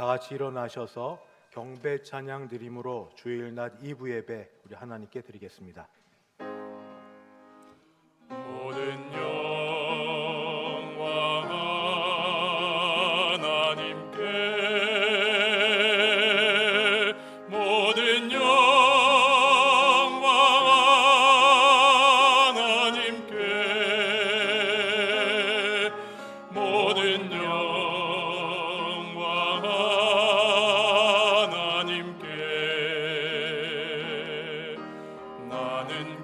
다 같이 일어나셔서 경배 찬양 드림으로 주일 낮 2부 예배 우리 하나님께 드리겠습니다. 모든 영광 하나님께, 모든 영광 하나님께, 모든 영광 하나님께. 나는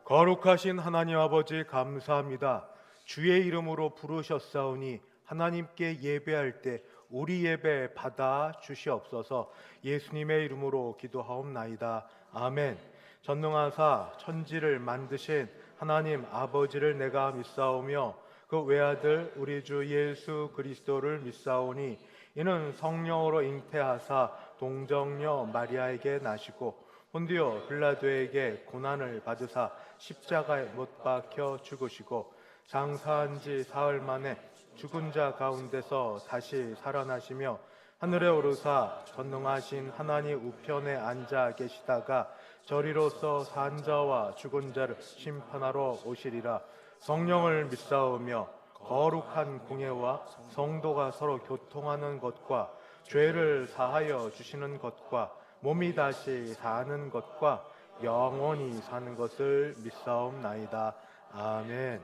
거룩하신 하나님 아버지 감사합니다. 주의 이름으로 부르셨사오니 하나님께 예배할 때 우리 예배 받아 주시옵소서. 예수님의 이름으로 기도하옵나이다. 아멘. 전능하사 천지를 만드신 하나님 아버지를 내가 믿사오며 그 외아들 우리 주 예수 그리스도를 믿사오니 이는 성령으로 잉태하사 동정녀 마리아에게 나시고 본디오 빌라도에게 고난을 받으사 십자가에 못 박혀 죽으시고 장사한 지 사흘 만에 죽은 자 가운데서 다시 살아나시며 하늘에 오르사 전능하신 하나님 우편에 앉아 계시다가 저리로서 산 자와 죽은 자를 심판하러 오시리라. 성령을 믿사오며 거룩한 공예와 성도가 서로 교통하는 것과 죄를 사하여 주시는 것과 몸이 다시 사는 것과 영원히 사는 것을 믿사옵나이다. 아멘.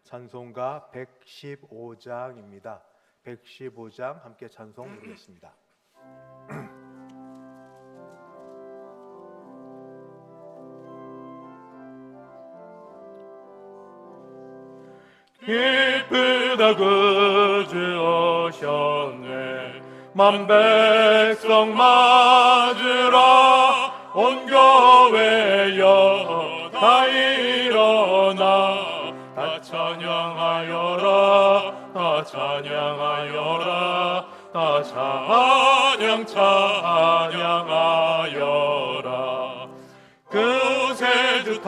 찬송가 115장입니다. 115장 함께 찬송 부르겠습니다. 기쁘다 그주 오셨네. 만 백성 맞으라. 온 교회여 다 일어나. 다 찬양하여라. 다 찬양하여라. 다 찬양하여라. 구세주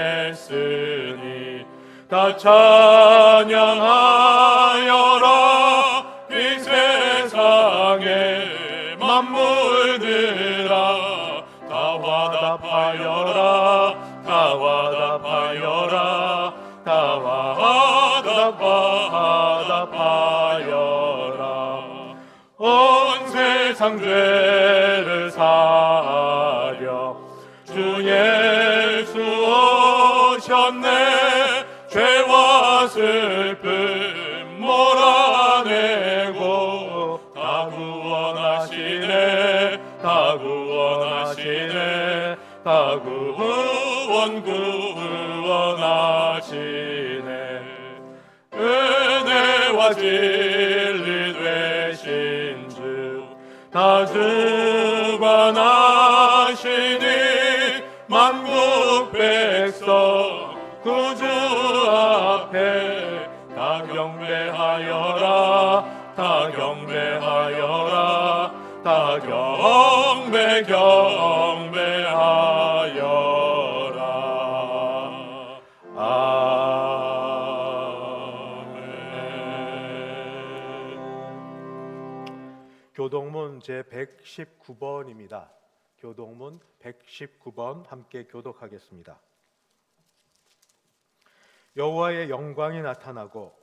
탄생했으니 다 찬양하여라. 이 세상의 만물들아 다 화답하여라. 다 화답하여라. 다 화답하여라. 온 세상 죄를 사하려 주 예수 오셨네. 죄와 슬픔 몰아내고 다 구원하시네. 다 구원하시네. 다 구원하시네. 은혜와 진리 되신 주 다 주관하시니 만국 백성 구주 앞에 다 경배하여라. 다 경배하여라. 다 경배하여라. 아멘. 교동문 제119번입니다. 교동문 119번 함께 교독하겠습니다. 여호와의 영광이 나타나고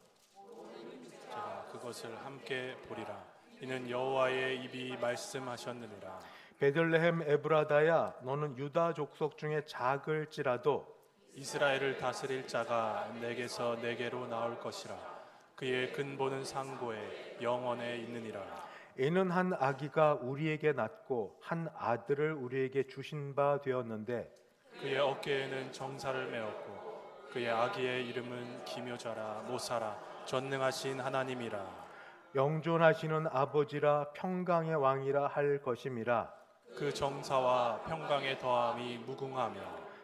제가 그것을 함께 보리라. 이는 여호와의 입이 말씀하셨느니라. 베들레헴 에브라다야 너는 유다 족속 중에 작을지라도 이스라엘을 다스릴 자가 내게서 내게로 나올 것이라. 그의 근본은 상고에 영원에 있느니라. 이는 한 아기가 우리에게 낳고 한 아들을 우리에게 주신 바 되었는데 그의 어깨에는 정사를 메었고 그의 아기의 이름은 기묘자라 모사라 전능하신 하나님이라. 영존하시는 아버지라 평강의 왕이라 할 것임이라. 그 정사와 평강의 더함이 무궁하며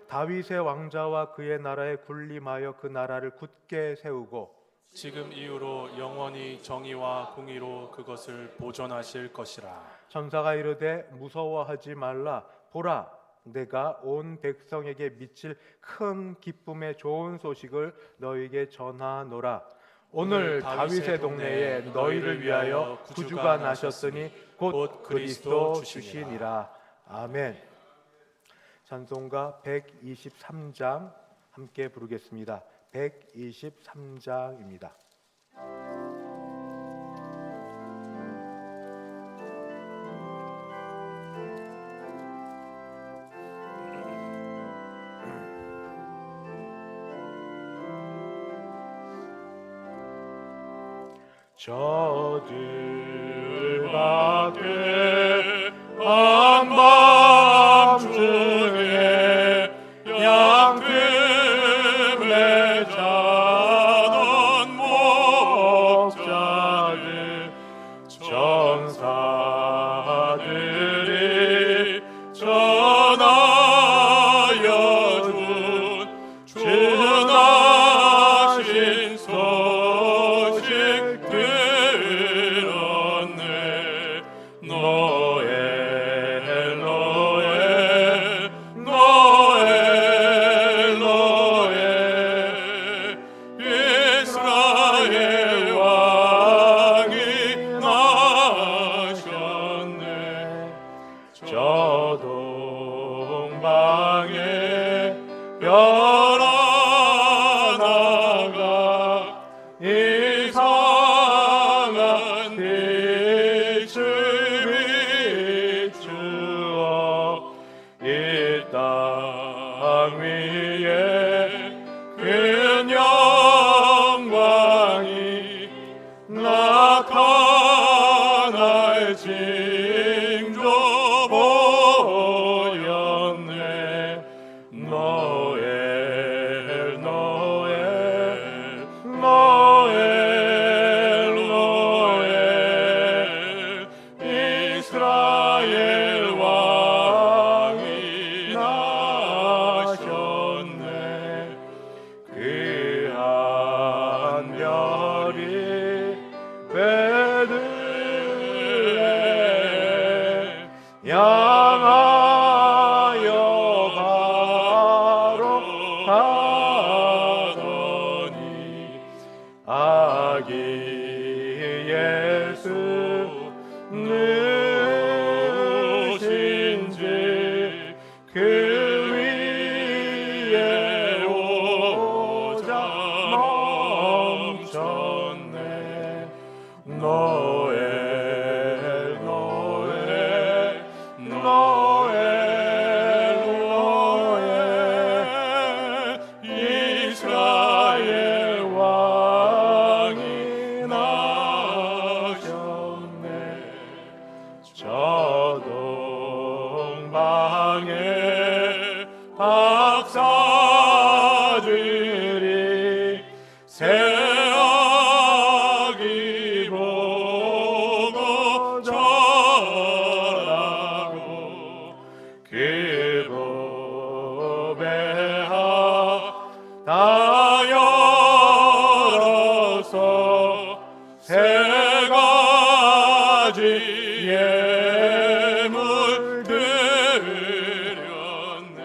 다윗의 왕자와 그의 나라에 군림하여 그 나라를 굳게 세우고 지금 이후로 영원히 정의와 공의로 그것을 보존하실 것이라. 천사가 이르되 무서워하지 말라. 보라, 내가 온 백성에게 미칠 큰 기쁨의 좋은 소식을 너에게 전하노라. 오늘 다윗의 동네에 너희를 위하여 구주가 나셨으니 곧 그리스도 주시니라. 아멘. 찬송가 123장 함께 부르겠습니다. 123장입니다. 저들 밖에 한밤중에 양금에 자던 목자들 전사들이 전하여 준 주나신 소식 들었네. 노엘 노엘 노엘 노엘 이스라엘 왕이 나셨네. 저 동방에 별 하나가 이상한 빛을 비추어 이 땅 위에 큰 영광이 나타날 징조 보였네. 노엘 노엘 노엘 노엘 이스라엘 왕이 나셨네. 귀한 별이 베들레헴 향하여 바로 가더니 아기 예수 누신지 그 위에 오자 멈췄네. 노엘 노엘 노엘 노엘 이스라엘 왕이 나셨네. 저 동방에 박사들이 새아기 보고 절하고 기도배하 다 열어서 세 가지 예물 드렸네.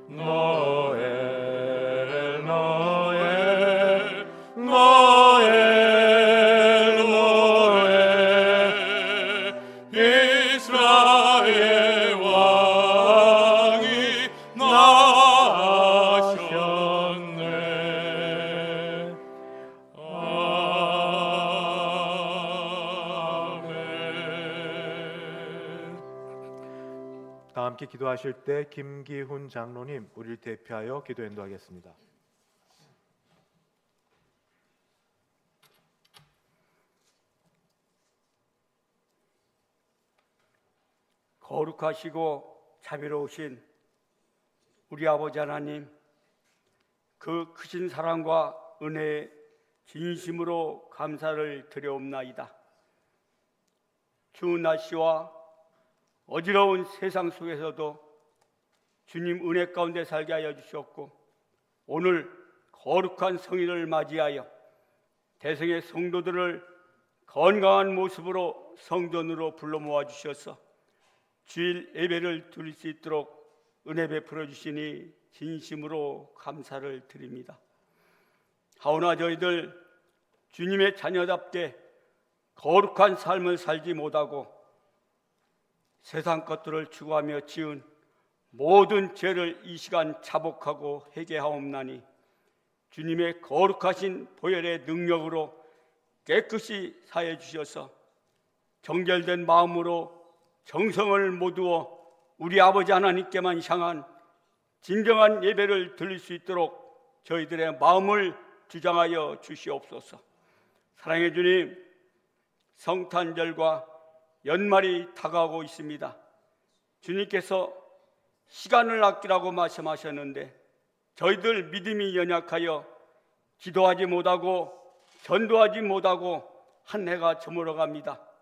노엘 노엘 노엘 노엘 이스라엘 왕이 나셨네. 아멘. 다 함께 기도하실 때 김기훈 장로님 우리를 대표하여 기도 인도하겠습니다. 거룩하시고 자비로우신 우리 아버지 하나님, 그 크신 사랑과 은혜에 진심으로 감사를 드려옵나이다. 추운 날씨와 어지러운 세상 속에서도 주님 은혜 가운데 살게 하여 주셨고, 오늘 거룩한 성인을 맞이하여 대성의 성도들을 건강한 모습으로 성전으로 불러 모아 주셔서 주일 예배를 드릴 수 있도록 은혜 베풀어 주시니 진심으로 감사를 드립니다. 하오나 저희들 주님의 자녀답게 거룩한 삶을 살지 못하고 세상 것들을 추구하며 지은 모든 죄를 이 시간 자복하고 회개하옵나니 주님의 거룩하신 보혈의 능력으로 깨끗이 사해 주셔서 정결된 마음으로 정성을 모두어 우리 아버지 하나님께만 향한 진정한 예배를 드릴 수 있도록 저희들의 마음을 주장하여 주시옵소서. 사랑해 주님, 성탄절과 연말이 다가오고 있습니다. 주님께서 시간을 아끼라고 말씀하셨는데 저희들 믿음이 연약하여 기도하지 못하고 전도하지 못하고 한 해가 저물어갑니다.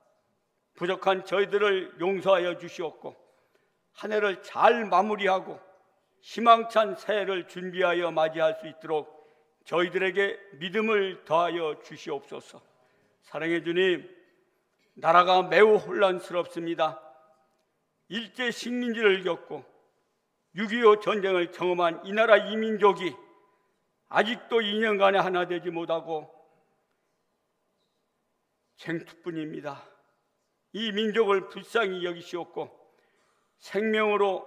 부족한 저희들을 용서하여 주시옵고 한 해를 잘 마무리하고 희망찬 새해를 준비하여 맞이할 수 있도록 저희들에게 믿음을 더하여 주시옵소서. 사랑해 주님, 나라가 매우 혼란스럽습니다. 일제 식민지를 겪고 6.25 전쟁을 경험한 이 나라 이민족이 아직도 2년간에 하나 되지 못하고 생투뿐입니다. 이 민족을 불쌍히 여기시옵고 생명으로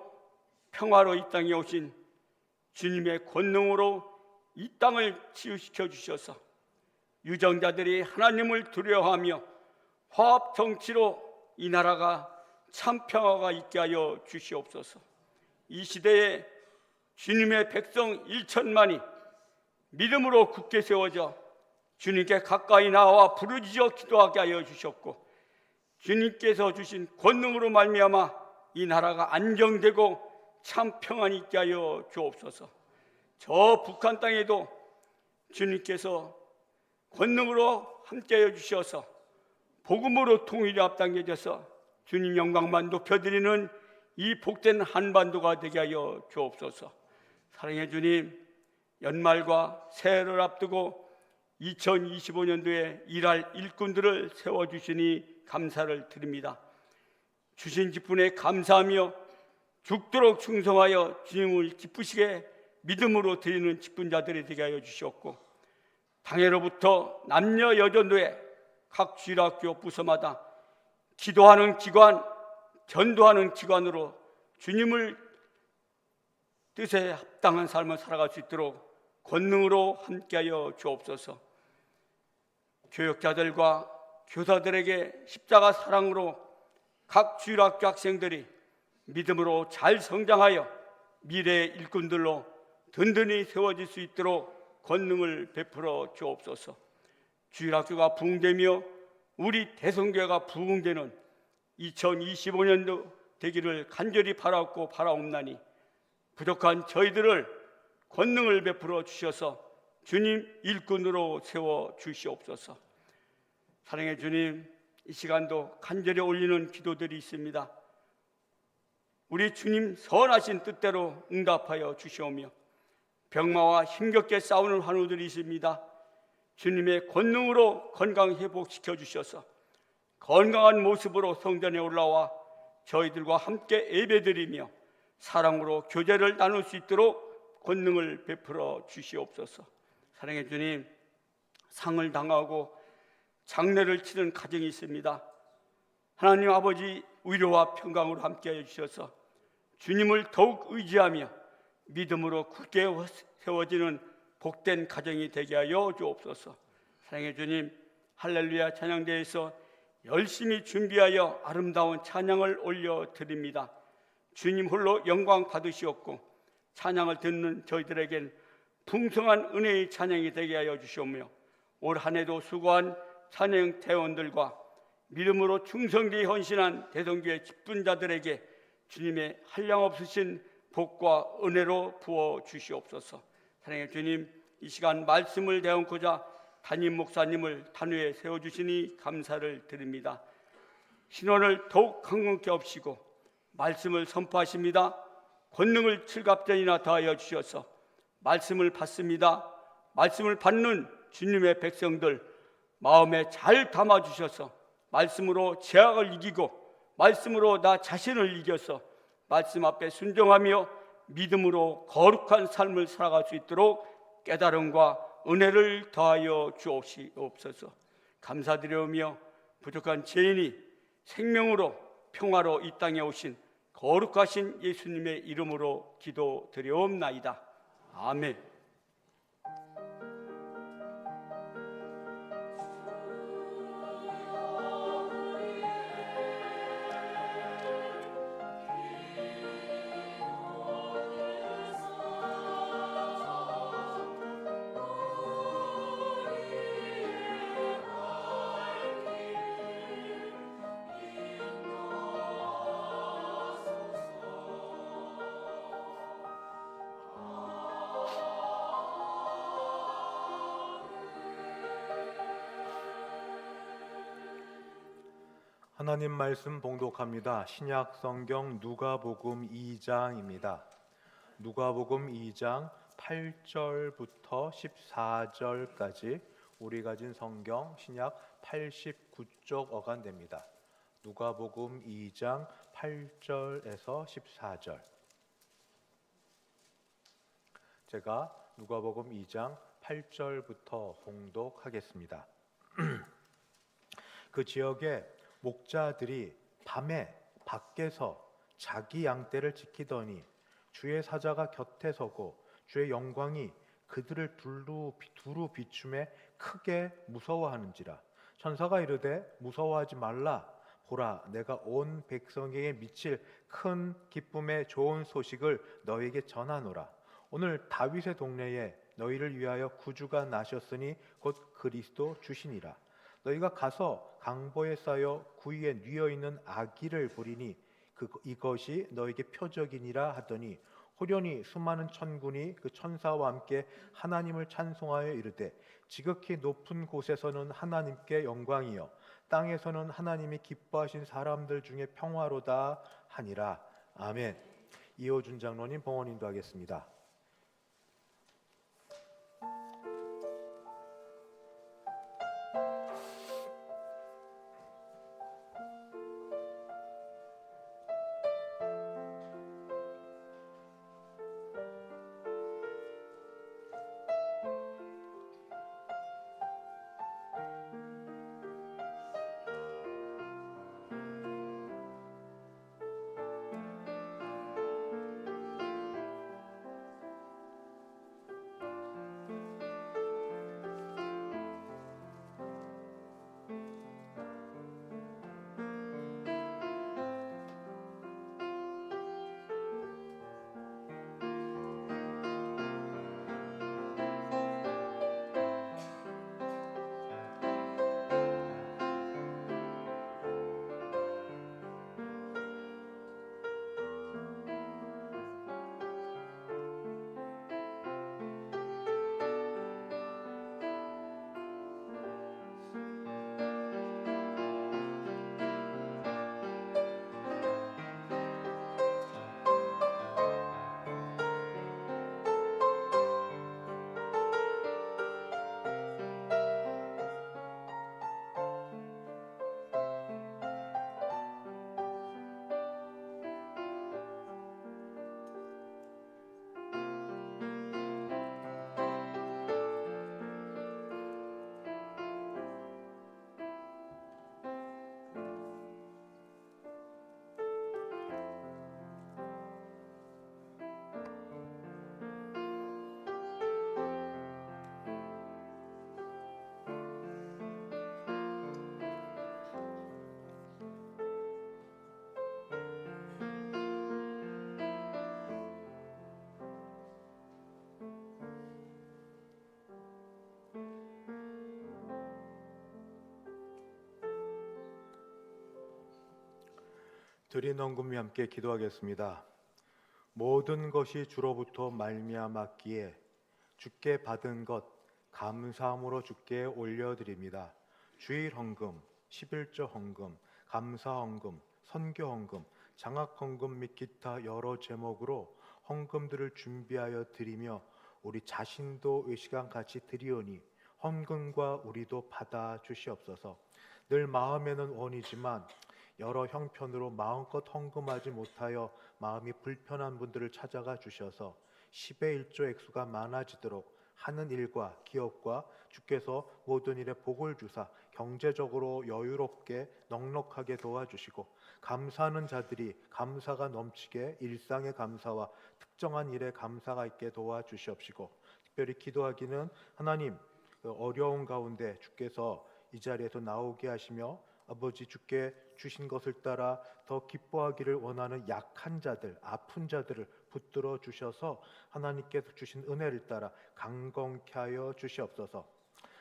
평화로 이 땅에 오신 주님의 권능으로 이 땅을 치유시켜 주셔서 유정자들이 하나님을 두려워하며 화합 정치로 이 나라가 참 평화가 있게 하여 주시옵소서. 이 시대에 주님의 백성 1천만이 믿음으로 굳게 세워져 주님께 가까이 나와 부르짖어 기도하게 하여 주셨고 주님께서 주신 권능으로 말미암아 이 나라가 안정되고 참 평안이 있게 하여 주옵소서. 저 북한 땅에도 주님께서 권능으로 함께하여 주셔서 복음으로 통일이 앞당겨져서 주님 영광만 높여드리는 이 복된 한반도가 되게 하여 주옵소서. 사랑해 주님, 연말과 새해를 앞두고 2025년도에 일할 일꾼들을 세워주시니 감사를 드립니다. 주신 직분에 감사하며 죽도록 충성하여 주님을 기쁘시게 믿음으로 드리는 직분자들이 되게 하여 주시옵고 당해로부터 남녀 여전도에 각 주일학교 부서마다 기도하는 기관, 전도하는 기관으로 주님을 뜻에 합당한 삶을 살아갈 수 있도록 권능으로 함께하여 주옵소서. 교역자들과 교사들에게 십자가 사랑으로 각 주일학교 학생들이 믿음으로 잘 성장하여 미래의 일꾼들로 든든히 세워질 수 있도록 권능을 베풀어 주옵소서. 주일학교가 부흥되며 우리 대성교회가 부흥되는 2025년도 되기를 간절히 바라옵고 바라옵나니 부족한 저희들을 권능을 베풀어 주셔서 주님 일꾼으로 세워 주시옵소서. 사랑해 주님, 이 시간도 간절히 올리는 기도들이 있습니다. 우리 주님 선하신 뜻대로 응답하여 주시오며 병마와 힘겹게 싸우는 환우들이 있습니다. 주님의 권능으로 건강 회복시켜 주셔서 건강한 모습으로 성전에 올라와 저희들과 함께 예배드리며 사랑으로 교제를 나눌 수 있도록 권능을 베풀어 주시옵소서. 사랑해 주님, 상을 당하고 장례를 치른 가정이 있습니다. 하나님 아버지 위로와 평강으로 함께해 주셔서 주님을 더욱 의지하며 믿음으로 굳게 세워지는 복된 가정이 되게 하여 주옵소서. 사랑해 주님, 할렐루야 찬양대에서 열심히 준비하여 아름다운 찬양을 올려드립니다. 주님 홀로 영광 받으시옵고 찬양을 듣는 저희들에겐 풍성한 은혜의 찬양이 되게 하여 주시오며 올 한 해도 수고한 찬양 대원들과 믿음으로 충성되이 헌신한 대성교회 직분자들에게 주님의 한량없으신 복과 은혜로 부어 주시옵소서. 사랑의 주님, 이 시간 말씀을 대언고자 담임 목사님을 단위에 세워주시니 감사를 드립니다. 신원을 더욱 강건케 하시고 말씀을 선포하십니다. 권능을 7갑전이나 더하여 주셔서 말씀을 받습니다. 말씀을 받는 주님의 백성들 마음에 잘 담아주셔서 말씀으로 죄악을 이기고 말씀으로 나 자신을 이겨서 말씀 앞에 순종하며 믿음으로 거룩한 삶을 살아갈 수 있도록 깨달음과 은혜를 더하여 주옵소서. 감사드리오며 부족한 죄인이 생명으로 평화로 이 땅에 오신 거룩하신 예수님의 이름으로 기도드리옵나이다. 아멘. 하나님 말씀 봉독합니다. 신약 성경 누가복음 2장입니다. 누가복음 2장 8절부터 14절까지 우리 가진 성경 신약 89쪽 어간됩니다. 누가복음 2장 8절에서 14절. 제가 누가복음 2장 8절부터 봉독하겠습니다. 그 지역에 목자들이 밤에 밖에서 자기 양떼를 지키더니 주의 사자가 곁에 서고 주의 영광이 그들을 두루 비춤에 크게 무서워하는지라. 천사가 이르되 무서워하지 말라. 보라, 내가 온 백성에게 미칠 큰 기쁨의 좋은 소식을 너에게 전하노라. 오늘 다윗의 동네에 너희를 위하여 구주가 나셨으니 곧 그리스도 주시니라. 너희가 가서 강보에 쌓여 구이에 뉘어 있는 아기를 보리니 이것이 너에게 표적이니라 하더니 호련히 수많은 천군이 그 천사와 함께 하나님을 찬송하여 이르되 지극히 높은 곳에서는 하나님께 영광이요 땅에서는 하나님이 기뻐하신 사람들 중에 평화로다 하니라. 아멘. 이호준 장로님 봉헌 인도하겠습니다. 드린 헌금이 함께 기도하겠습니다. 모든 것이 주로부터 말미암았기에 주께 받은 것 감사함으로 주께 올려드립니다. 주일 헌금, 11조 헌금, 감사 헌금, 선교 헌금, 장학 헌금 및 기타 여러 제목으로 헌금들을 준비하여 드리며 우리 자신도 이 시간 같이 드리오니 헌금과 우리도 받아 주시옵소서. 늘 마음에는 원이지만 여러 형편으로 마음껏 헌금하지 못하여 마음이 불편한 분들을 찾아가 주셔서 10의 1조 액수가 많아지도록 하는 일과 기업과 주께서 모든 일에 복을 주사 경제적으로 여유롭게 넉넉하게 도와주시고 감사하는 자들이 감사가 넘치게 일상의 감사와 특정한 일에 감사가 있게 도와주시옵시고 특별히 기도하기는 하나님 어려운 가운데 주께서 이 자리에서 나오게 하시며 아버지 주께 주신 것을 따라 더 기뻐하기를 원하는 약한 자들, 아픈 자들을 붙들어 주셔서 하나님께서 주신 은혜를 따라 강건케 하여 주시옵소서.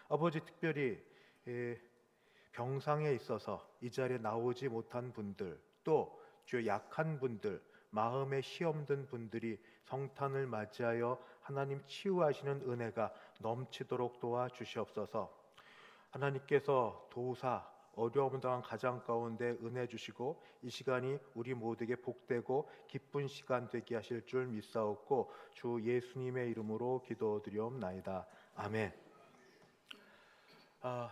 아버지 특별히 병상에 있어서 이 자리에 나오지 못한 분들, 또 주의 약한 분들, 마음에 시험 든 분들이 성탄을 맞이하여 하나님 치유하시는 은혜가 넘치도록 도와주시옵소서. 하나님께서 도우사 어려움 당한 가정 가운데 은혜 주시고 이 시간이 우리 모두에게 복되고 기쁜 시간 되게 하실 줄 믿사옵고 주 예수님의 이름으로 기도드리옵나이다. 아멘.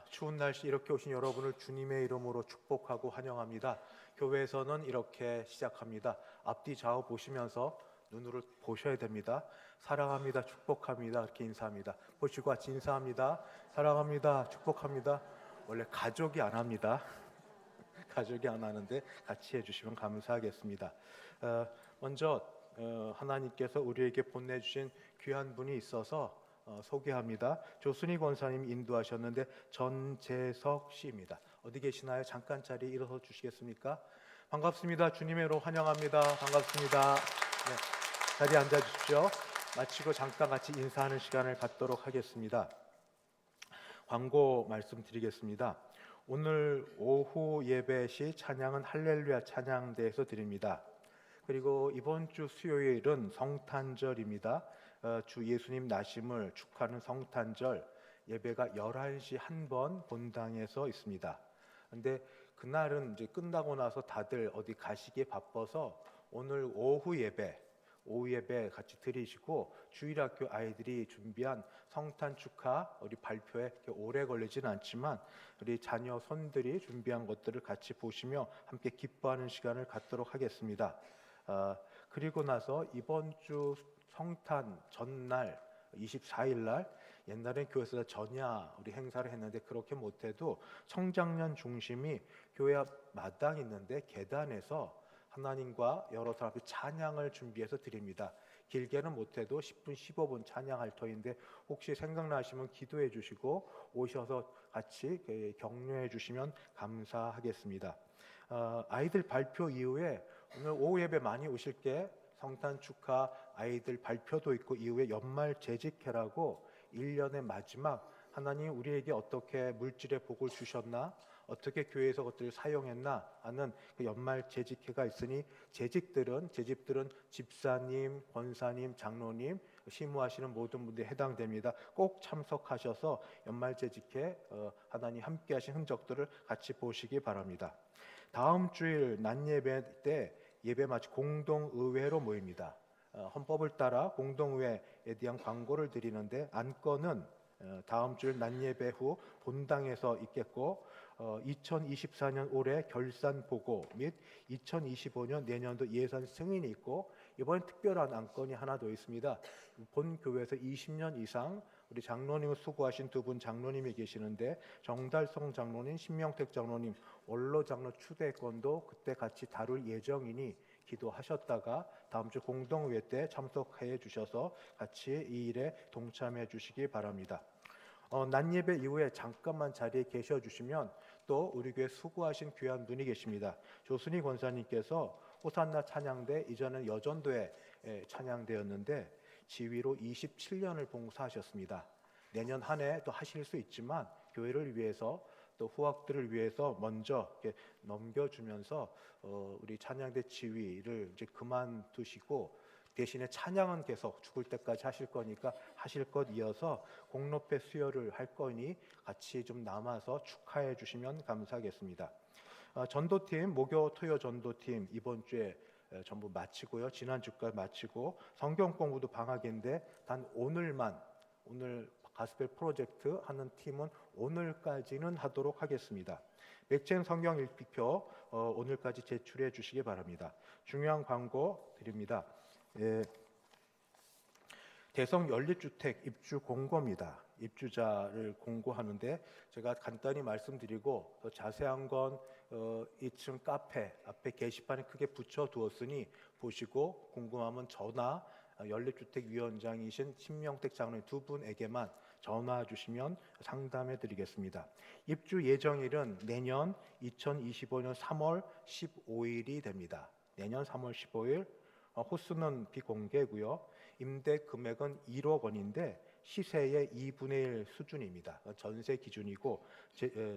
추운 날씨 이렇게 오신 여러분을 주님의 이름으로 축복하고 환영합니다. 교회에서는 이렇게 시작합니다. 앞뒤 좌우 보시면서 눈으로 보셔야 됩니다. 사랑합니다. 축복합니다. 이렇게 인사합니다. 보시고 같이 인사합니다. 사랑합니다. 축복합니다. 원래 가족이 안 합니다. 가족이 안 하는데 같이 해주시면 감사하겠습니다. 먼저 하나님께서 우리에게 보내주신 귀한 분이 있어서 소개합니다. 조순희 권사님 인도하셨는데 전재석 씨입니다. 어디 계시나요? 잠깐 자리 일어서 주시겠습니까? 반갑습니다. 주님의로 환영합니다. 반갑습니다. 네, 자리에 앉아 주십시오. 마치고 잠깐 같이 인사하는 시간을 갖도록 하겠습니다. 광고 말씀드리겠습니다. 오늘 오후 예배 시 찬양은 할렐루야 찬양대에서 드립니다. 그리고 이번 주 수요일은 성탄절입니다. 주 예수님 나심을 축하하는 성탄절 예배가 11시 한 번 본당에서 있습니다. 근데 그날은 이제 끝나고 나서 다들 어디 가시기에 바빠서 오늘 오후 예배 같이 드리시고 주일학교 아이들이 준비한 성탄 축하 우리 발표에 오래 걸리진 않지만 우리 자녀 손들이 준비한 것들을 같이 보시며 함께 기뻐하는 시간을 갖도록 하겠습니다. 그리고 나서 이번 주 성탄 전날 24일 날 옛날엔 교회에서 전야 우리 행사를 했는데 그렇게 못해도 청장년 중심이 교회 앞 마당 있는데 계단에서 하나님과 여러 사람 앞에 찬양을 준비해서 드립니다. 길게는 못해도 10분 15분 찬양할 터인데 혹시 생각나시면 기도해 주시고 오셔서 같이 격려해 주시면 감사하겠습니다. 아이들 발표 이후에 오늘 오후 예배 많이 오실게 성탄 축하 아이들 발표도 있고 이후에 연말 재직회라고 1년의 마지막 하나님 우리에게 어떻게 물질의 복을 주셨나 어떻게 교회에서 그것들을 사용했나 하는 그 연말 재직회가 있으니 재직들은 집사님, 권사님, 장로님, 시무하시는 모든 분들이 해당됩니다. 꼭 참석하셔서 연말 재직회 하나님 함께하신 흔적들을 같이 보시기 바랍니다. 다음 주일 낮 예배 때 예배 마치 공동의회로 모입니다. 헌법을 따라 공동의회에 대한 광고를 드리는데 안건은 다음 주일 낮 예배 후 본당에서 있겠고 2024년 올해 결산 보고 및 2025년 내년도 예산 승인이 있고 이번엔 특별한 안건이 하나 더 있습니다. 본 교회에서 20년 이상 우리 장로님을 수고하신 두 분 장로님이 계시는데 정달성 장로님, 신명택 장로님 원로 장로 추대권도 그때 같이 다룰 예정이니 기도하셨다가 다음 주 공동의회 때 참석해 주셔서 같이 이 일에 동참해 주시기 바랍니다. 낮 예배 이후에 잠깐만 자리에 계셔 주시면 또 우리 교회 수고하신 귀한 분이 계십니다. 조순희 권사님께서 호산나 찬양대 이전은 여전도의 찬양대였는데 지휘로 27년을 봉사하셨습니다. 내년 한 해 또 하실 수 있지만 교회를 위해서 또 후학들을 위해서 먼저 이렇게 넘겨주면서 우리 찬양대 지휘를 이제 그만두시고 대신에 찬양은 계속 죽을 때까지 하실 거니까 하실 것 이어서 공로패 수여를 할 거니 같이 좀 남아서 축하해 주시면 감사하겠습니다. 전도팀, 목요 토요 전도팀 이번 주에 전부 마치고요. 지난주까지 마치고 성경 공부도 방학인데 단 오늘 가스펠 프로젝트 하는 팀은 오늘까지는 하도록 하겠습니다. 맥젠 성경 읽기표 오늘까지 제출해 주시기 바랍니다. 중요한 광고 드립니다. 대성 연립주택 입주 공고입니다. 입주자를 공고하는데 제가 간단히 말씀드리고 더 자세한 건 2층 카페 앞에 게시판에 크게 붙여두었으니 보시고 궁금하면 전화 연립주택위원장이신 신명택 장로님 두 분에게만 전화 주시면 상담해 드리겠습니다. 입주 예정일은 내년 2025년 3월 15일이 됩니다. 내년 3월 15일. 호수는 비공개고요. 임대 금액은 1억 원인데 시세의 2분의 1 수준입니다. 전세 기준이고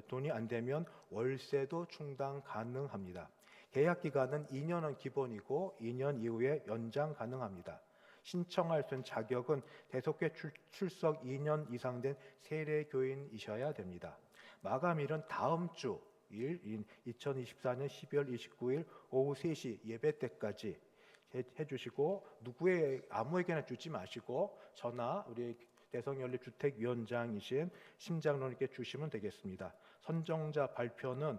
돈이 안 되면 월세도 충당 가능합니다. 계약 기간은 2년은 기본이고 2년 이후에 연장 가능합니다. 신청할 수 있는 자격은 대속회 출석 2년 이상 된 세례교인이셔야 됩니다. 마감일은 다음 주 일 2024년 12월 29일 오후 3시 예배 때까지 해주시고 아무에게나 주지 마시고 전화 우리 대성연립주택위원장이신 심장로님께 주시면 되겠습니다. 선정자 발표는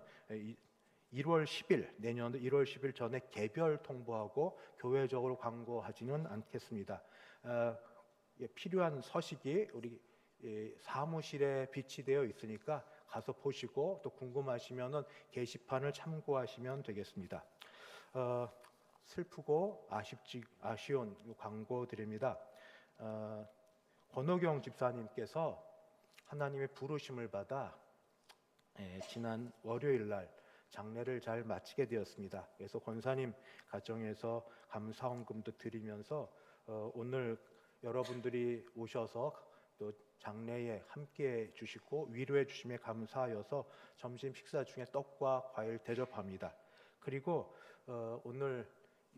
1월 10일 내년도 1월 10일 전에 개별 통보하고 교회적으로 광고하지는 않겠습니다. 필요한 서식이 우리 사무실에 비치되어 있으니까 가서 보시고 또 궁금하시면은 게시판을 참고하시면 되겠습니다. 슬프고 아쉬운 광고 드립니다. 권호경 집사님께서 하나님의 부르심을 받아 지난 월요일 날 장례를 잘 마치게 되었습니다. 그래서 권사님 가정에서 감사헌금도 드리면서 오늘 여러분들이 오셔서 또 장례에 함께해 주시고 위로해 주심에 감사하여서 점심 식사 중에 떡과 과일 대접합니다. 그리고 오늘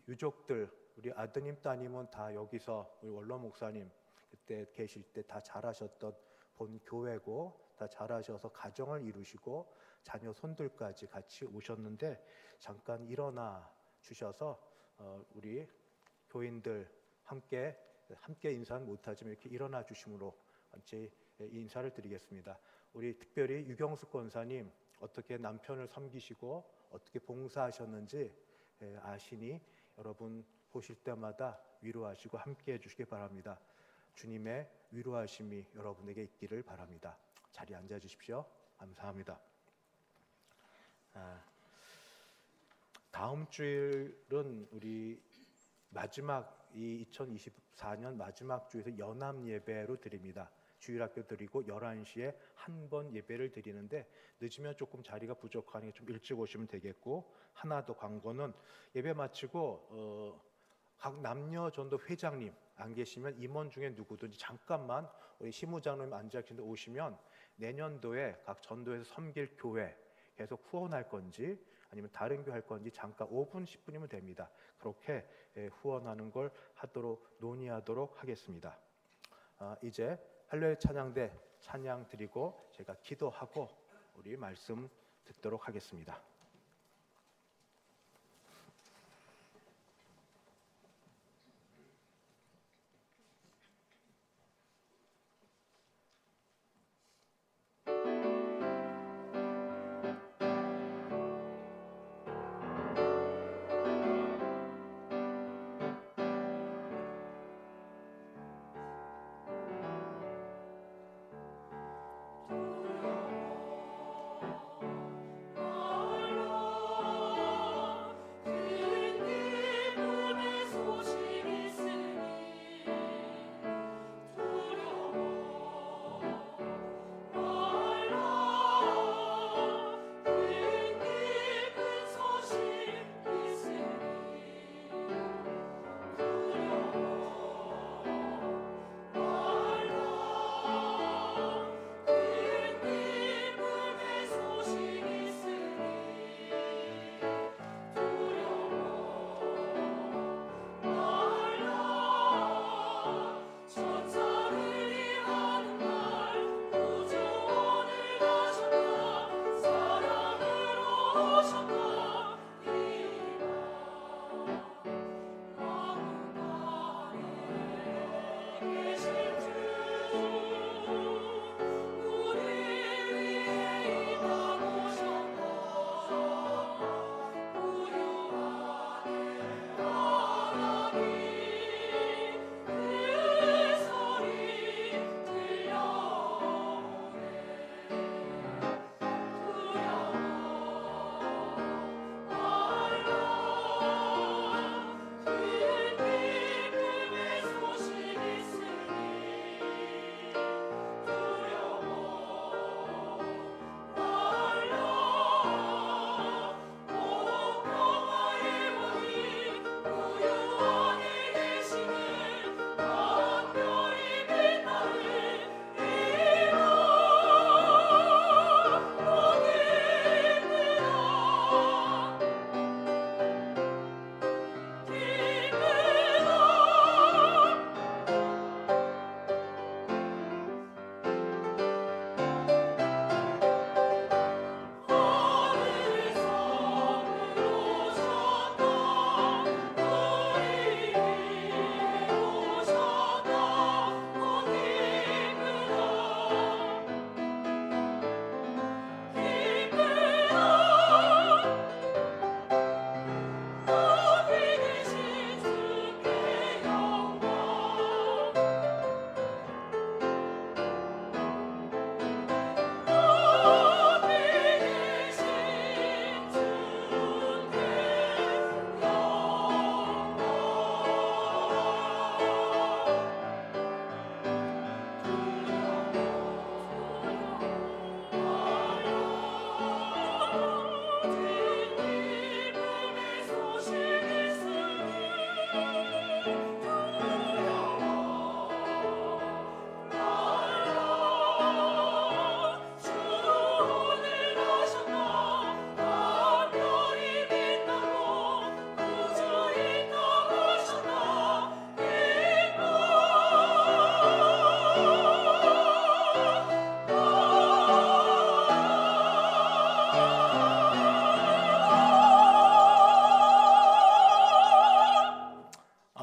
유족들 우리 아드님 따님은 다 여기서 우리 원로 목사님 그때 계실 때 다 잘하셨던 본 교회고 다 잘하셔서 가정을 이루시고 자녀 손들까지 같이 오셨는데 잠깐 일어나 주셔서 우리 교인들 함께 인사는 못하지만 이렇게 일어나 주심으로 같이 인사를 드리겠습니다. 우리 특별히 유경숙 권사님 어떻게 남편을 섬기시고 어떻게 봉사하셨는지 아시니 여러분 보실 때마다 위로하시고 함께해 주시기 바랍니다. 주님의 위로하심이 여러분에게 있기를 바랍니다. 자리에 앉아 주십시오. 감사합니다. 다음 주일은 우리 마지막 이 2024년 마지막 주에서 연합 예배로 드립니다. 주일학교 드리고 11시에 한 번 예배를 드리는데 늦으면 조금 자리가 부족하니 좀 일찍 오시면 되겠고 하나 더 광고는 예배 마치고 각 남녀 전도 회장님 안 계시면 임원 중에 누구든지 잠깐만 우리 시무장로님 앉아 계신데 오시면 내년도에 각 전도에서 섬길 교회 계속 후원할 건지 아니면 다른 교회 할 건지 잠깐 5분 10분이면 됩니다. 그렇게 후원하는 걸 논의하도록 하겠습니다. 이제 할렐루야 찬양대 찬양 드리고 제가 기도하고 우리 말씀 듣도록 하겠습니다.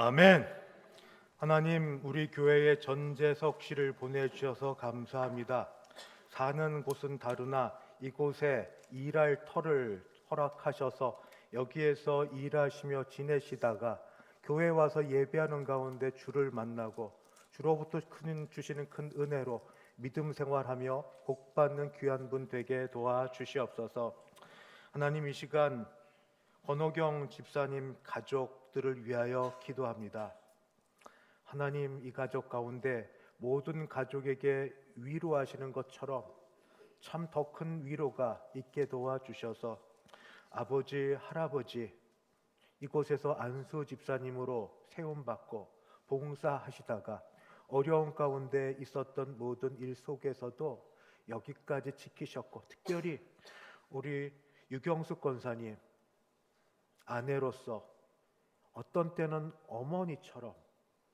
아멘. 하나님, 우리 교회에 전재석 씨를 보내주셔서 감사합니다. 사는 곳은 다르나 이곳에 일할 터를 허락하셔서 여기에서 일하시며 지내시다가 교회 와서 예배하는 가운데 주를 만나고 주로부터 주시는 큰 은혜로 믿음 생활하며 복받는 귀한 분 되게 도와주시옵소서. 하나님, 이 시간 권호경 집사님 가족들을 위하여 기도합니다. 하나님, 이 가족 가운데 모든 가족에게 위로하시는 것처럼 참 더 큰 위로가 있게 도와주셔서 아버지, 할아버지 이곳에서 안수 집사님으로 세움받고 봉사하시다가 어려운 가운데 있었던 모든 일 속에서도 여기까지 지키셨고, 특별히 우리 유경숙 권사님 아내로서 어떤 때는 어머니처럼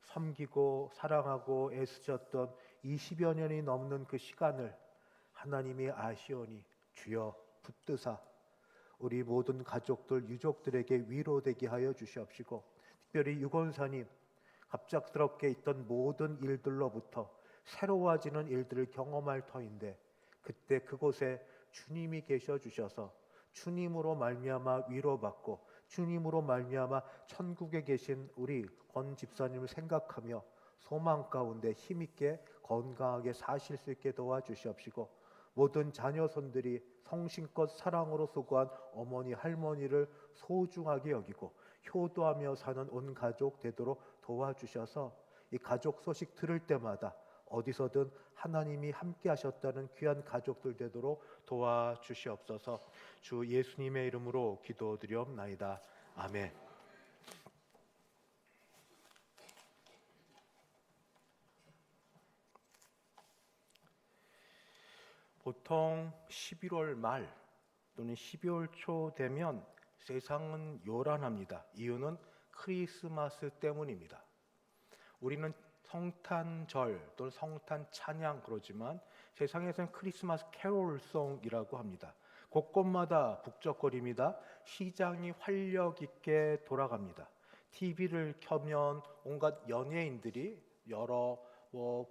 섬기고 사랑하고 애쓰셨던 20여 년이 넘는 그 시간을 하나님이 아시오니 주여 붙드사 우리 모든 가족들, 유족들에게 위로되게 하여 주시옵시고, 특별히 유권사님 갑작스럽게 있던 모든 일들로부터 새로워지는 일들을 경험할 터인데 그때 그곳에 주님이 계셔 주셔서 주님으로 말미암아 위로받고 주님으로 말미암아 천국에 계신 우리 권 집사님을 생각하며 소망 가운데 힘있게 건강하게 사실 수 있게 도와주시옵시고, 모든 자녀손들이 성심껏 사랑으로 수고한 어머니 할머니를 소중하게 여기고 효도하며 사는 온 가족 되도록 도와주셔서 이 가족 소식 들을 때마다 어디서든 하나님이 함께 하셨다는 귀한 가족들 되도록 도와주시옵소서. 주 예수님의 이름으로 기도드리옵나이다. 아멘. 보통 11월 말 또는 12월 초 되면 세상은 요란합니다. 이유는 크리스마스 때문입니다. 우리는 성탄절 또는 성탄 찬양 그러지만 세상에서는 크리스마스 캐롤송이라고 합니다. 곳곳마다 북적거립니다. 시장이 활력 있게 돌아갑니다. TV를 켜면 온갖 연예인들이 여러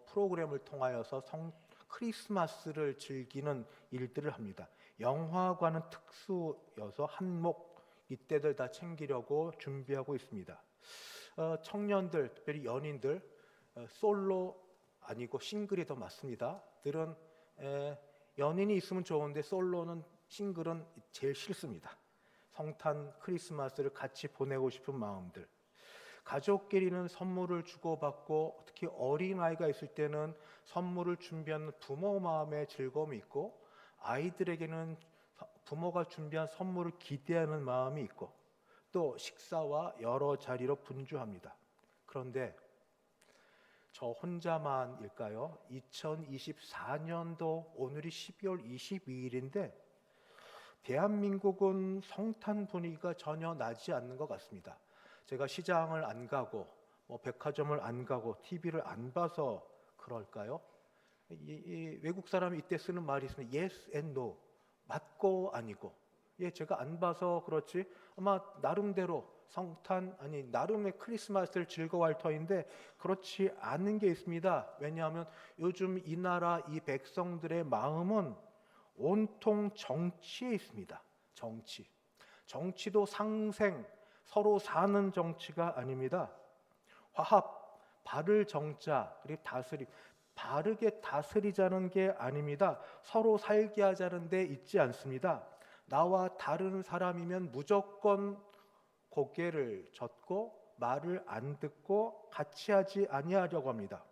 프로그램을 통하여서 크리스마스를 즐기는 일들을 합니다. 영화관은 특수여서 한몫 이때들 다 챙기려고 준비하고 있습니다. 청년들, 특별히 연인들, 솔로 아니고 싱글이 더 맞습니다. 들은 연인이 있으면 좋은데 솔로는 싱글은 제일 싫습니다. 성탄 크리스마스를 같이 보내고 싶은 마음들. 가족끼리는 선물을 주고받고 특히 어린아이가 있을 때는 선물을 준비하는 부모 마음에 즐거움이 있고, 아이들에게는 부모가 준비한 선물을 기대하는 마음이 있고, 또 식사와 여러 자리로 분주합니다. 그런데 저 혼자만일까요? 2024년도 오늘이 12월 22일인데 대한민국은 성탄 분위기가 전혀 나지 않는 것 같습니다. 제가 시장을 안 가고 백화점을 안 가고 TV를 안 봐서 그럴까요? 이 외국 사람이 이때 쓰는 말이 있습니다. Yes and no. 맞고 아니고. 제가 안 봐서 그렇지 아마 나름대로 나름의 크리스마스를 즐거워할 터인데 그렇지 않은 게 있습니다. 왜냐하면 요즘 이 나라 이 백성들의 마음은 온통 정치에 있습니다. 정치도 상생, 서로 사는 정치가 아닙니다. 화합, 바를 정자, 그리고 다스림, 바르게 다스리자는 게 아닙니다. 서로 살게 하자는 데 있지 않습니다. 나와 다른 사람이면 무조건 고개를 젓고 말을 안 듣고 같이 하지 아니하려고 합니다.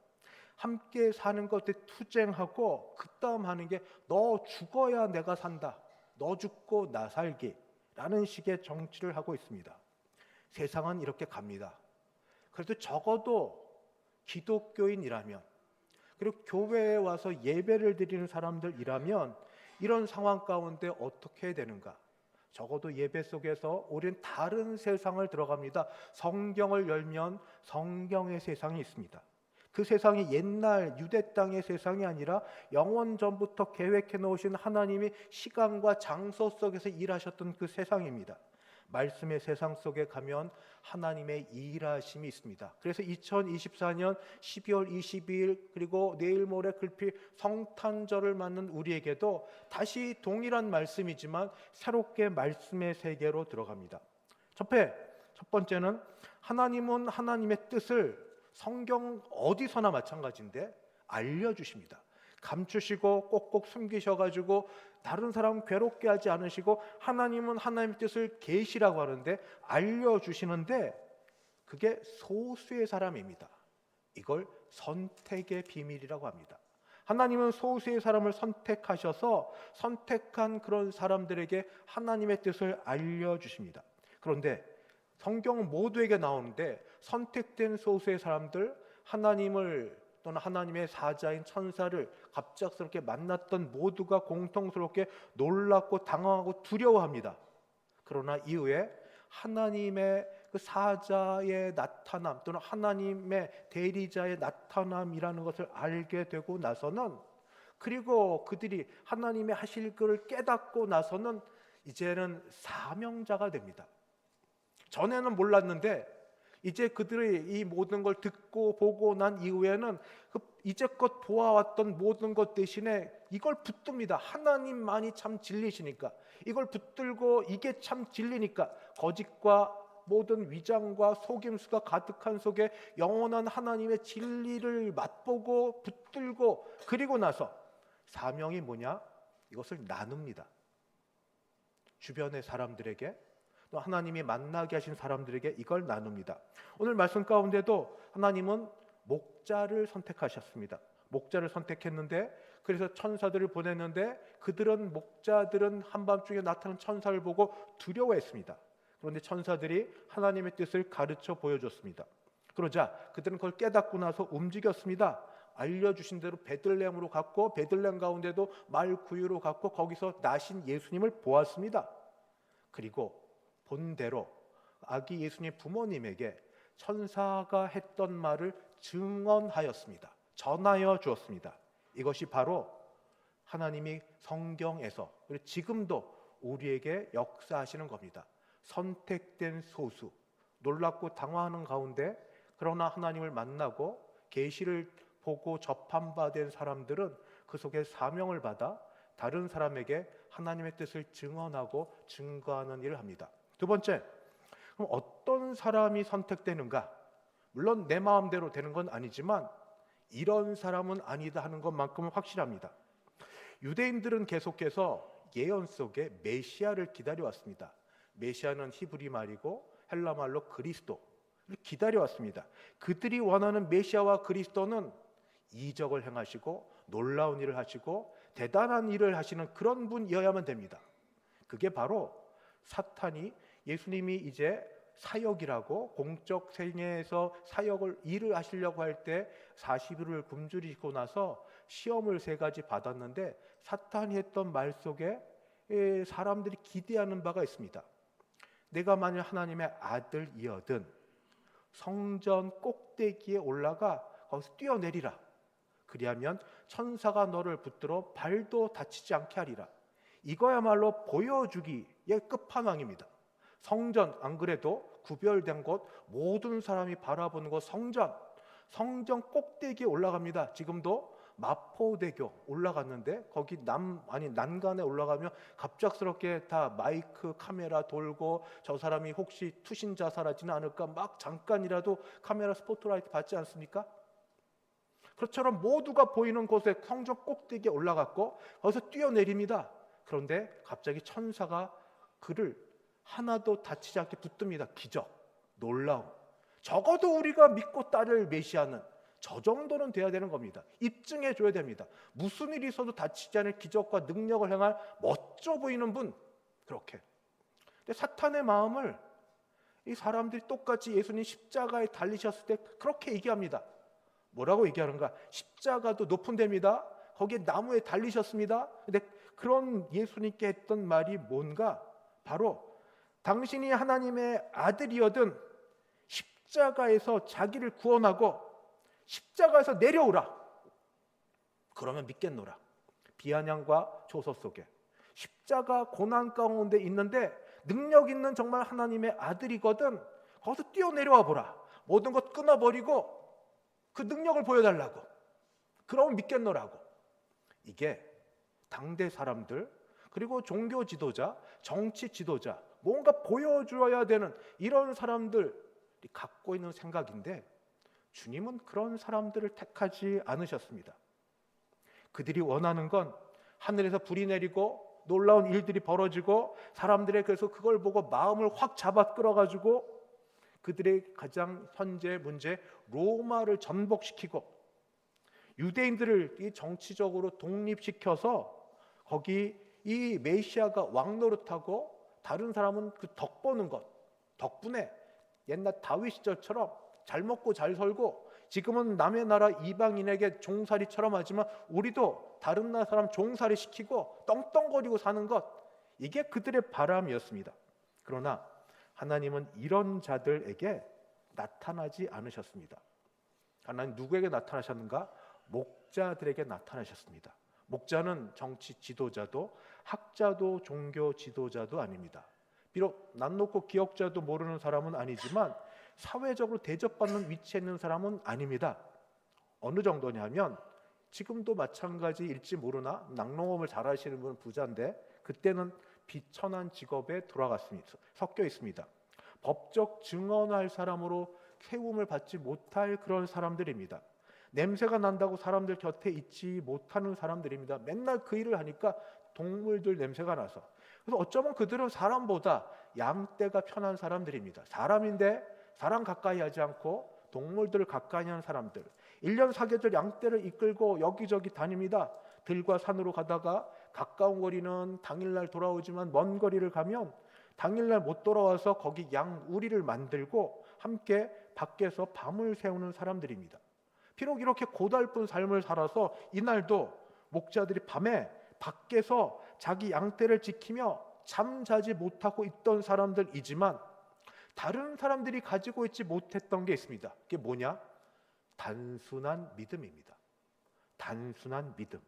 함께 사는 것에 투쟁하고 그 다음 하는 게 너 죽어야 내가 산다, 너 죽고 나 살기 라는 식의 정치를 하고 있습니다. 세상은 이렇게 갑니다. 그래도 적어도 기독교인이라면, 그리고 교회에 와서 예배를 드리는 사람들이라면 이런 상황 가운데 어떻게 해야 되는가? 적어도 예배 속에서 우리는 다른 세상을 들어갑니다. 성경을 열면 성경의 세상이 있습니다. 그 세상이 옛날 유대 땅의 세상이 아니라 영원 전부터 계획해 놓으신 하나님이 시간과 장소 속에서 일하셨던 그 세상입니다. 말씀의 세상 속에 가면 하나님의 일하심이 있습니다. 그래서 2024년 12월 22일 그리고 내일 모레 글필 성탄절을 맞는 우리에게도 다시 동일한 말씀이지만 새롭게 말씀의 세계로 들어갑니다. 첫 번째는 하나님은 하나님의 뜻을 성경 어디서나 마찬가지인데 알려주십니다. 감추시고 꼭꼭 숨기셔가지고 다른 사람 괴롭게 하지 않으시고 하나님은 하나님의 뜻을 계시라고 하는데 알려주시는데 그게 소수의 사람입니다. 이걸 선택의 비밀이라고 합니다. 하나님은 소수의 사람을 선택하셔서 선택한 그런 사람들에게 하나님의 뜻을 알려주십니다. 그런데 성경은 모두에게 나오는데 선택된 소수의 사람들, 하나님을 또는 하나님의 사자인 천사를 갑작스럽게 만났던 모두가 공통스럽게 놀랍고 당황하고 두려워합니다. 그러나 이후에 하나님의 그 사자의 나타남 또는 하나님의 대리자의 나타남이라는 것을 알게 되고 나서는, 그리고 그들이 하나님의 하실 것을 깨닫고 나서는 이제는 사명자가 됩니다. 전에는 몰랐는데 이제 그들이 이 모든 걸 듣고 보고 난 이후에는 그 이제껏 보아왔던 모든 것 대신에 이걸 붙듭니다. 하나님만이 참 진리시니까 이걸 붙들고 이게 참 진리니까 거짓과 모든 위장과 속임수가 가득한 속에 영원한 하나님의 진리를 맛보고 붙들고, 그리고 나서 사명이 뭐냐? 이것을 나눕니다. 주변의 사람들에게, 또 하나님이 만나게 하신 사람들에게 이걸 나눕니다. 오늘 말씀 가운데도 하나님은 목자를 선택하셨습니다. 목자를 선택했는데, 그래서 천사들을 보냈는데 그들은, 목자들은 한밤중에 나타난 천사를 보고 두려워했습니다. 그런데 천사들이 하나님의 뜻을 가르쳐 보여줬습니다. 그러자 그들은 그걸 깨닫고 나서 움직였습니다. 알려주신 대로 베들레헴으로 갔고, 베들레헴 가운데도 말구유로 갔고 거기서 나신 예수님을 보았습니다. 그리고 본대로 아기 예수님 부모님에게 천사가 했던 말을 증언하였습니다. 전하여 주었습니다. 이것이 바로 하나님이 성경에서, 그리고 지금도 우리에게 역사하시는 겁니다. 선택된 소수, 놀랍고 당황하는 가운데 그러나 하나님을 만나고 계시를 보고 접한 바 된 사람들은 그 속에 사명을 받아 다른 사람에게 하나님의 뜻을 증언하고 증거하는 일을 합니다. 두 번째, 그럼 어떤 사람이 선택되는가? 물론 내 마음대로 되는 건 아니지만 이런 사람은 아니다 하는 것만큼은 확실합니다. 유대인들은 계속해서 예언 속에 메시아를 기다려왔습니다. 메시아는 히브리 말이고 헬라 말로 그리스도를 기다려왔습니다. 그들이 원하는 메시아와 그리스도는 이적을 행하시고 놀라운 일을 하시고 대단한 일을 하시는 그런 분이어야만 됩니다. 그게 바로 사탄이 예수님이 이제 사역이라고 공적 생애에서 사역을 일을 하시려고 할 때 40일을 굶주리고 나서 시험을 3가지 받았는데 사탄이 했던 말 속에 사람들이 기대하는 바가 있습니다. 내가 만약 하나님의 아들이어든 성전 꼭대기에 올라가 거기서 뛰어내리라. 그리하면 천사가 너를 붙들어 발도 다치지 않게 하리라. 이거야말로 보여주기의 끝판왕입니다. 성전, 안 그래도 구별된 곳, 모든 사람이 바라보는 곳 성전 꼭대기에 올라갑니다. 지금도 마포대교 올라갔는데 거기 난간에 올라가면 갑작스럽게 다 마이크 카메라 돌고 저 사람이 혹시 투신 자살하지는 않을까 막 잠깐이라도 카메라 스포트라이트 받지 않습니까? 그것처럼 모두가 보이는 곳에 성전 꼭대기에 올라갔고 거기서 뛰어내립니다. 그런데 갑자기 천사가 그를 하나도 다치지 않게 붙듭니다. 기적, 놀라움. 적어도 우리가 믿고 따를 메시아는 저 정도는 돼야 되는 겁니다. 입증해 줘야 됩니다. 무슨 일이 있어도 다치지 않을 기적과 능력을 행할 멋져 보이는 분, 그렇게. 근데 사탄의 마음을 이 사람들이 똑같이 예수님 십자가에 달리셨을 때 그렇게 얘기합니다. 뭐라고 얘기하는가? 십자가도 높은 데입니다. 거기에 나무에 달리셨습니다. 근데 그런 예수님께 했던 말이 뭔가? 바로 당신이 하나님의 아들이어든 십자가에서 자기를 구원하고 십자가에서 내려오라. 그러면 믿겠노라. 비아냥과 조소 속에 십자가 고난 가운데 있는데 능력 있는 정말 하나님의 아들이거든 거기서 뛰어내려와 보라. 모든 것 끊어버리고 그 능력을 보여달라고. 그러면 믿겠노라고. 이게 당대 사람들 그리고 종교 지도자, 정치 지도자 뭔가 보여줘야 되는 이런 사람들이 갖고 있는 생각인데 주님은 그런 사람들을 택하지 않으셨습니다. 그들이 원하는 건 하늘에서 불이 내리고 놀라운 일들이 벌어지고 사람들의 그래서 그걸 보고 마음을 확 잡아 끌어가지고 그들의 가장 현재 문제 로마를 전복시키고 유대인들을 이 정치적으로 독립시켜서 거기 이 메시아가 왕 노릇하고 다른 사람은 그 덕 보는 것 덕분에 옛날 다윗 시절처럼 잘 먹고 잘 살고 지금은 남의 나라 이방인에게 종살이처럼 하지만 우리도 다른 나라 사람 종살이 시키고 떵떵거리고 사는 것 이게 그들의 바람이었습니다. 그러나 하나님은 이런 자들에게 나타나지 않으셨습니다. 하나님 누구에게 나타나셨는가? 목자들에게 나타나셨습니다. 목자는 정치 지도자도 학자도 종교 지도자도 아닙니다. 비록 난 놓고 기억자도 모르는 사람은 아니지만 사회적으로 대접받는 위치에 있는 사람은 아닙니다. 어느 정도냐 하면 지금도 마찬가지일지 모르나 낙농업을 잘하시는 분은 부자인데 그때는 비천한 직업에 돌아갔습니다. 섞여 있습니다. 법적 증언할 사람으로 세움을 받지 못할 그런 사람들입니다. 냄새가 난다고 사람들 곁에 있지 못하는 사람들입니다. 맨날 그 일을 하니까 동물들 냄새가 나서. 그래서 어쩌면 그들은 사람보다 양떼가 편한 사람들입니다. 사람인데 사람 가까이 하지 않고 동물들을 가까이 하는 사람들. 1년 사계절 양떼를 이끌고 여기저기 다닙니다. 들과 산으로 가다가 가까운 거리는 당일날 돌아오지만 먼 거리를 가면 당일날 못 돌아와서 거기 양 우리를 만들고 함께 밖에서 밤을 새우는 사람들입니다. 비록 이렇게 고달픈 삶을 살아서 이날도 목자들이 밤에 밖에서 자기 양떼를 지키며 잠자지 못하고 있던 사람들이지만 다른 사람들이 가지고 있지 못했던 게 있습니다. 그게 뭐냐? 단순한 믿음입니다. 단순한 믿음.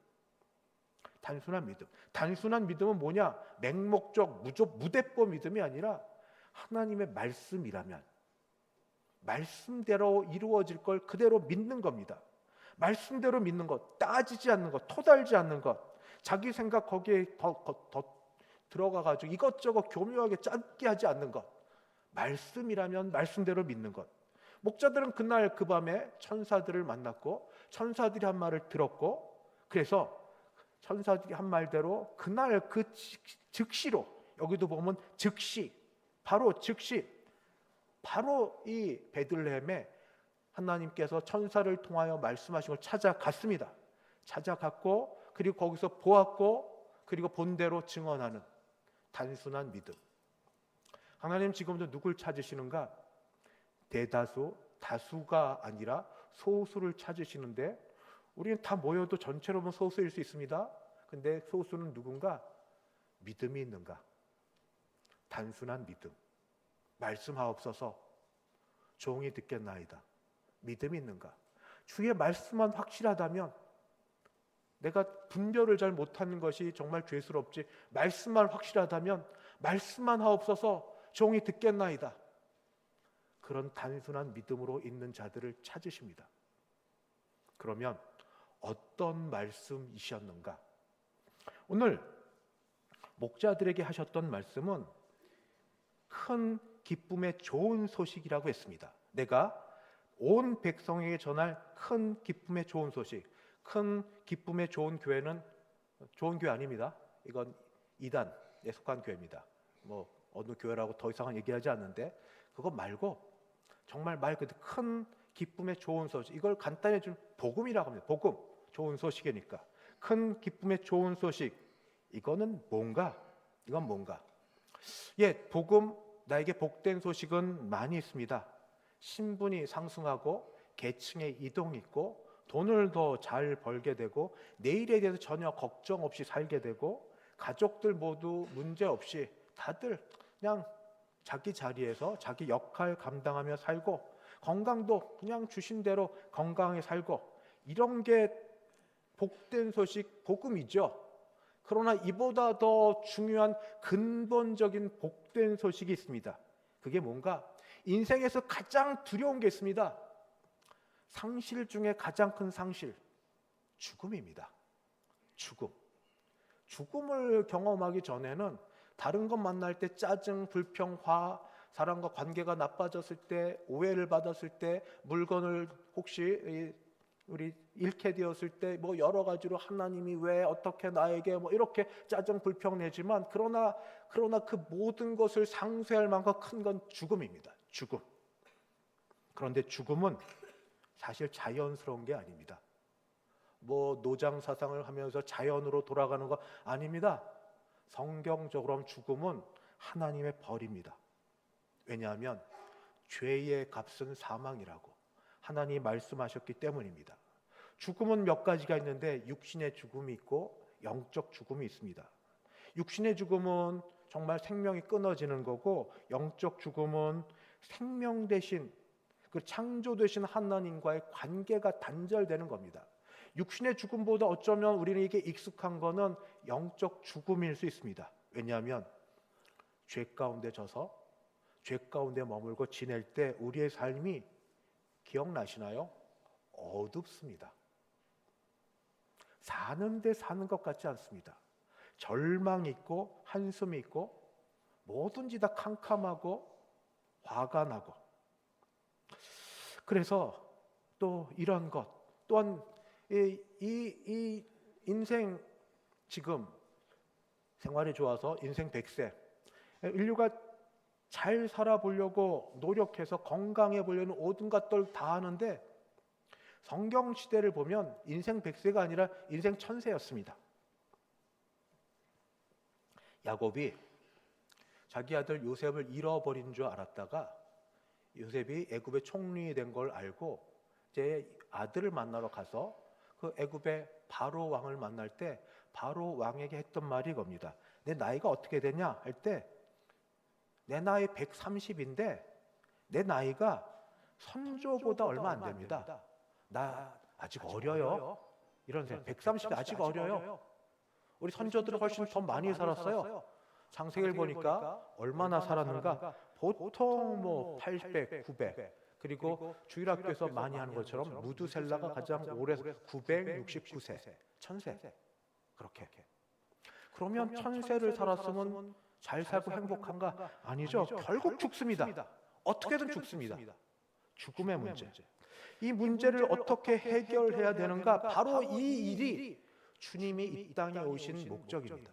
단순한 믿음. 단순한 믿음은 뭐냐? 맹목적 무대법 믿음이 아니라 하나님의 말씀이라면 말씀대로 이루어질 걸 그대로 믿는 겁니다. 말씀대로 믿는 것, 따지지 않는 것, 토달지 않는 것, 자기 생각 거기에 더 들어가가지고 이것저것 교묘하게 짜게 하지 않는 것, 말씀이라면 말씀대로 믿는 것. 목자들은 그날 그 밤에 천사들을 만났고 천사들이 한 말을 들었고 그래서 천사들이 한 말대로 그날 그 즉시로 여기도 보면 즉시 바로 이 베들레헴에 하나님께서 천사를 통하여 말씀하신 걸 찾아갔습니다. 찾아갔고 그리고 거기서 보았고 그리고 본대로 증언하는 단순한 믿음. 하나님 지금도 누굴 찾으시는가? 대다수, 다수가 아니라 소수를 찾으시는데 우리는 다 모여도 전체로 보면 소수일 수 있습니다. 근데 소수는 누군가? 믿음이 있는가? 단순한 믿음. 말씀하옵소서 종이 듣겠나이다. 믿음이 있는가? 주의 말씀만 확실하다면 내가 분별을 잘 못하는 것이 정말 죄스럽지 말씀만 확실하다면 말씀만 하옵소서 종이 듣겠나이다. 그런 단순한 믿음으로 있는 자들을 찾으십니다. 그러면 어떤 말씀이셨는가? 오늘 목자들에게 하셨던 말씀은 큰 기쁨의 좋은 소식이라고 했습니다. 내가 온 백성에게 전할 큰 기쁨의 좋은 소식. 큰 기쁨의 좋은 교회는 좋은 교회 아닙니다. 이건 이단에 속한 교회입니다. 뭐 어느 교회라고 더 이상은 얘기하지 않는데 그거 말고 정말 말 그대로 큰 기쁨의 좋은 소식. 이걸 간단히 좀 복음이라고 합니다. 복음. 좋은 소식이니까. 큰 기쁨의 좋은 소식. 이거는 뭔가? 이건 뭔가? 예, 복음 나에게 복된 소식은 많이 있습니다. 신분이 상승하고 계층의 이동이 있고 돈을 더 잘 벌게 되고 내일에 대해서 전혀 걱정 없이 살게 되고 가족들 모두 문제 없이 다들 그냥 자기 자리에서 자기 역할 감당하며 살고 건강도 그냥 주신 대로 건강하게 살고 이런 게 복된 소식 복음이죠. 그러나 이보다 더 중요한 근본적인 복 복된 소식이 있습니다. 그게 뭔가 인생에서 가장 두려운 게 있습니다. 상실 중에 가장 큰 상실, 죽음입니다. 죽음을 경험하기 전에는 다른 것 만날 때 짜증, 불평, 화, 사람과 관계가 나빠졌을 때, 오해를 받았을 때, 물건을 혹시 우리 잃게 되었을 때, 뭐 여러 가지로 하나님이 왜 어떻게 나에게 뭐 이렇게 짜증 불평 내지만, 그러나 그 모든 것을 상쇄할 만큼 큰 건 죽음입니다. 죽음. 그런데 죽음은 사실 자연스러운 게 아닙니다. 뭐 노장 사상을 하면서 자연으로 돌아가는 거 아닙니다. 성경적으로 죽음은 하나님의 벌입니다. 왜냐하면 죄의 값은 사망이라고 하나님이 말씀하셨기 때문입니다. 죽음은 몇 가지가 있는데 육신의 죽음이 있고 영적 죽음이 있습니다. 육신의 죽음은 정말 생명이 끊어지는 거고, 영적 죽음은 생명 대신 그 창조되신 하나님과의 관계가 단절되는 겁니다. 육신의 죽음보다 어쩌면 우리에게 익숙한 거는 영적 죽음일 수 있습니다. 왜냐하면 죄 가운데 져서 죄 가운데 머물고 지낼 때 우리의 삶이, 기억나시나요? 어둡습니다. 사는데 사는 것 같지 않습니다. 절망이 있고 한숨이 있고 뭐든지 다 캄캄하고 화가 나고. 그래서 또 이런 것 또한 이 인생, 지금 생활이 좋아서 인생 100세, 인류가 잘 살아보려고 노력해서 건강해 보려는 모든 것들 다 하는데, 성경 시대를 보면 인생 100세가 아니라 인생 1000세였습니다. 야곱이 자기 아들 요셉을 잃어버린 줄 알았다가 요셉이 애굽의 총리이 된 걸 알고 제 아들을 만나러 가서 그 애굽의 바로 왕을 만날 때 바로 왕에게 했던 말이 이겁니다. 내 나이가 어떻게 되냐 할 때, 내 나이 130인데 내 나이가 선조보다 얼마 안 됩니다. 나 아직 어려요. 이런 생각. 130이 아직 어려요. 우리 선조들은 훨씬 더 많이 살았어요. 창세기를 보니까 얼마나 살았는가? 보통 뭐 800, 900. 그리고 주일학교에서 많이 하는 것처럼 무두셀라가 가장 오래 969세, 1000세. 그렇게. 그러면 1000세를 살았으면 잘 살고 행복한가? 아니죠. 결국 죽습니다. 어떻게든 죽습니다. 죽음의 문제. 이 문제를 어떻게 해결해야 되는가? 바로 이 일이 주님이 이 땅에 오신 목적입니다.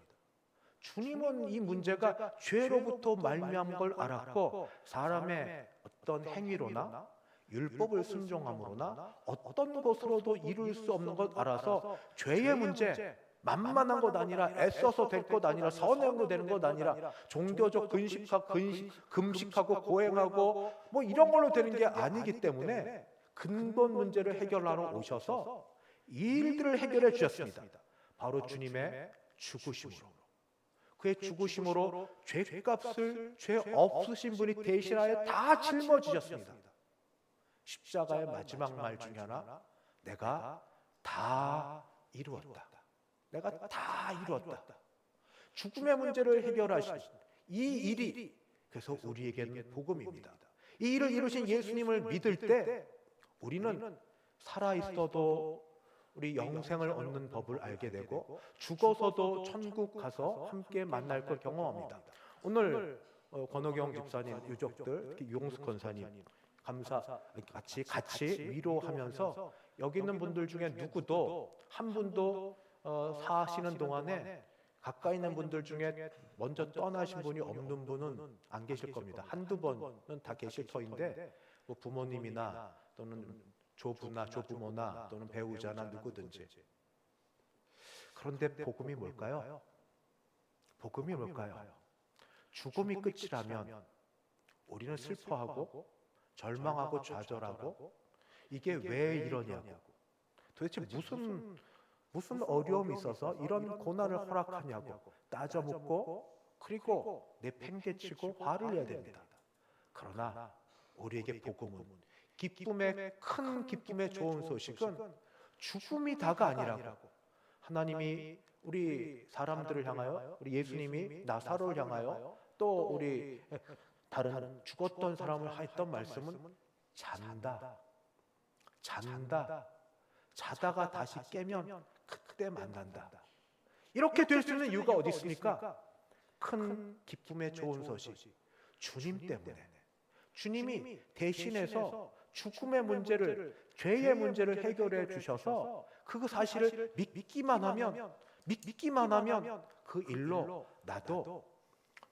주님은 이 문제가 죄로부터 말미암은 걸 알았고, 사람의 어떤 행위로나 율법을 순종함으로나 어떤 것으로도 이룰 수 없는 것 알아서 죄의 문제, 만만한 것 아니라 애써서 될 것 아니라 선행으로 되는 것 아니라 종교적 금식하고 고행하고 뭐 이런 걸로 되는 게 아니기 때문에 근본 문제를 해결하러 오셔서 이 일들을 해결해 주셨습니다. 바로 주님의 죽으심으로. 그의 죽으심으로 죄값을 죄 없으신 분이 대신하여 다 짊어지셨습니다. 십자가의 마지막 말 중에 하나, 내가 다 이루었다. 내가 다 이루었다. 죽음의 문제를 해결하신 이 일이 그래서 우리에게는 복음입니다. 이 일을 이루신 예수님을 믿을 때 우리는 살아있어도 우리 영생을 얻는 법을 알게 되고, 죽어서도 천국 가서 함께 만날 걸 경험합니다. 오늘 권호경 집사님 유족들, 특히 유홍숙 권사님 같이 위로하면서 여기 있는 분들 중에 누구도 한 분도 사시는 동안에 가까이 있는 분들 중에 먼저 떠나신 분이 없는 분은 안 계실 겁니다. 한두 번은 다 계실 터인데, 뭐 부모님이나 또는 조부나 조부모나 또는 배우자나 누구든지. 그런데 복음이 뭘까요? 복음이 뭘까요? 죽음이 끝이라면 우리는 슬퍼하고 절망하고 좌절하고 이게 왜 이러냐고, 도대체 무슨 어려움이 있어서 이런 고난을 허락하냐고 따져 묻고, 그리고 내팽개치고 화를 내야 됩니다. 그러나 우리에게 복음은, 큰 기쁨의 좋은 소식은 죽음이 다가 아니라고. 하나님이 우리 사람들을 향하여, 우리 예수님이 나사로를 향하여 또 우리 다른 죽었던 사람을 했던 말씀은 잔다. 자다가 다시 깨면 그때 만난다. 이렇게 될 수 있는 이유가 어디 있습니까? 큰 기쁨의 좋은 소식, 주님 때문에. 주님이 대신해서 죽음의 문제를, 죄의 문제를 해결해 주셔서 그 사실을 믿기만 하면 그 일로 나도